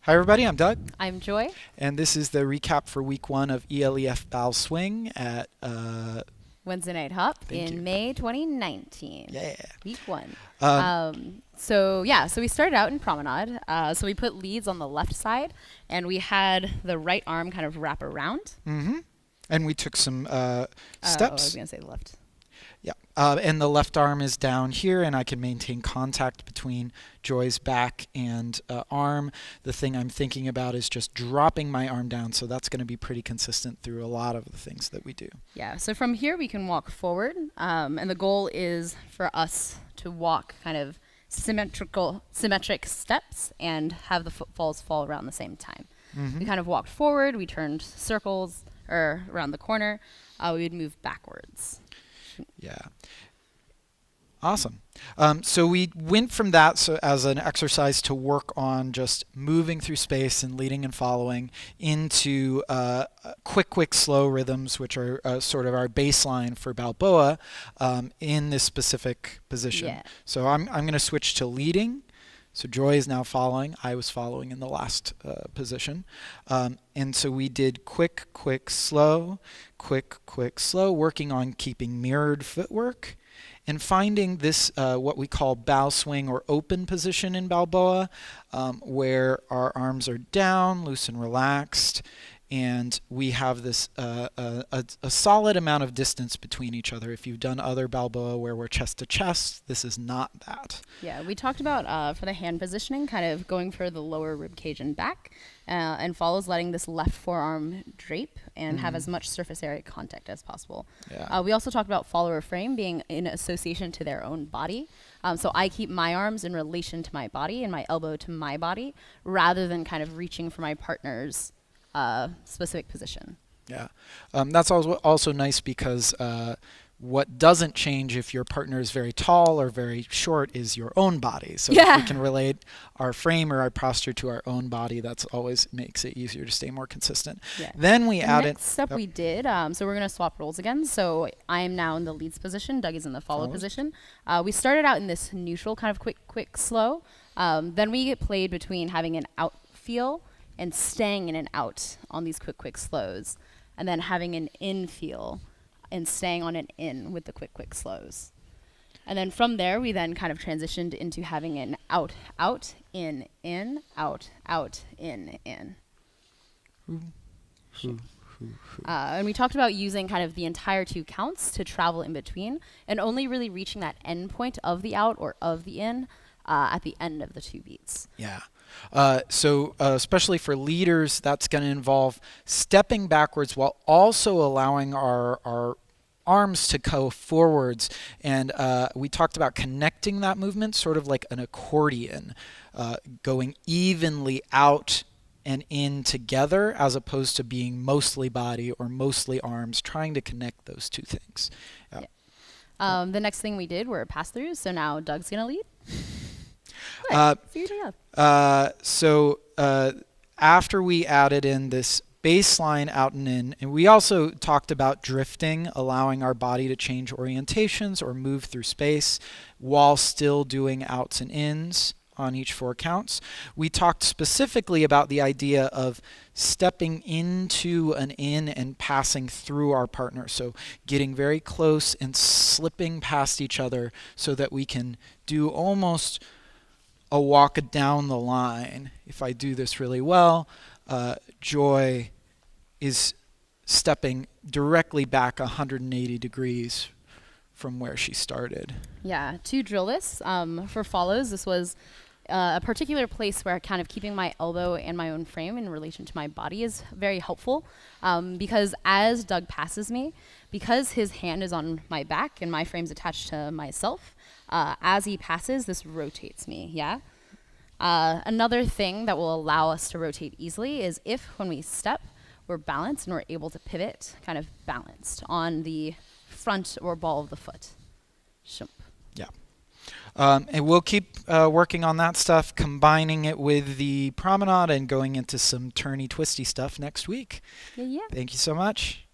Hi everybody, I'm Doug, I'm Joy. and this is the recap for week 1 of ELEF Bal-Swing at, Wednesday Night Hop thank you. in May 2019, Yeah. week one. Um, So we started out in Promenade. So we put leads on the left side, and we had the right arm kind of wrap around. and we took some I was steps. going to say the left. Yeah. And the left arm is down here, and I can maintain contact between Joy's back and arm. The thing I'm thinking about is just dropping my arm down, so that's going to be pretty consistent through a lot of the things that we do. Yeah, so from here we can walk forward, and the goal is for us to walk kind of symmetric steps and have the footfalls fall around the same time. We kind of walked forward, we turned circles or around the corner, we would move backwards. Yeah. Awesome. So we went from that as an exercise to work on just moving through space and leading and following into quick, slow rhythms, which are sort of our baseline for Balboa in this specific position. Yeah. So I'm going to switch to leading. So Joy is now following. I was following in the last position. And so we did quick, slow, slow, working on keeping mirrored footwork and finding this, what we call bow swing or open position in Balboa, where our arms are down, loose and relaxed, and we have this a solid amount of distance between each other. If you've done other Balboa where we're chest to chest, this is not that. Yeah, we talked about for the hand positioning, kind of going for the lower rib cage and back, and follows letting this left forearm drape and have as much surface area contact as possible. Yeah. We also talked about follower frame being in association to their own body. So I keep my arms in relation to my body and my elbow to my body, rather than kind of reaching for my partner's specific position. Yeah, that's also nice because what doesn't change if your partner is very tall or very short is your own body. So if we can relate our frame or our posture to our own body, that's always makes it easier to stay more consistent. Yeah. Then we added. Next step we did, so we're going to swap roles again. So I am now in the leads position. Doug is in the follow position. We started out in this neutral kind of quick, slow. Then we get played between having an out feel and staying in and out on these quick slows, and then having an in feel and staying on an in with the quick slows. And then from there, we then kind of transitioned into having an out, in, out, in. And we talked about using kind of the entire 2 counts to travel in between, and only really reaching that end point of the out or of the in at the end of the 2 beats. Yeah. So especially for leaders, that's going to involve stepping backwards while also allowing our arms to go forwards. And we talked about connecting that movement sort of like an accordion, going evenly out and in together as opposed to being mostly body or mostly arms, trying to connect those 2 things. Yeah. The next thing we did were pass-throughs, so now Doug's going to lead. So after we added in this baseline out and in, and we also talked about drifting, allowing our body to change orientations or move through space while still doing outs and ins on each 4 counts. We talked specifically about the idea of stepping into an in and passing through our partner. So getting very close and slipping past each other so that we can do almost a walk down the line. If I do this really well, Joy is stepping directly back 180 degrees from where she started. Yeah, to drill this, for follows, this was a particular place where kind of keeping my elbow and my own frame in relation to my body is very helpful, because as Doug passes me, because his hand is on my back and my frame's attached to myself, as he passes, this rotates me, yeah? Another thing that will allow us to rotate easily is if, when we step, we're balanced and we're able to pivot, kind of balanced on the front or ball of the foot. Shump. Yeah. And we'll keep working on that stuff, combining it with the promenade and going into some turny, twisty stuff next week. Yeah. Thank you so much.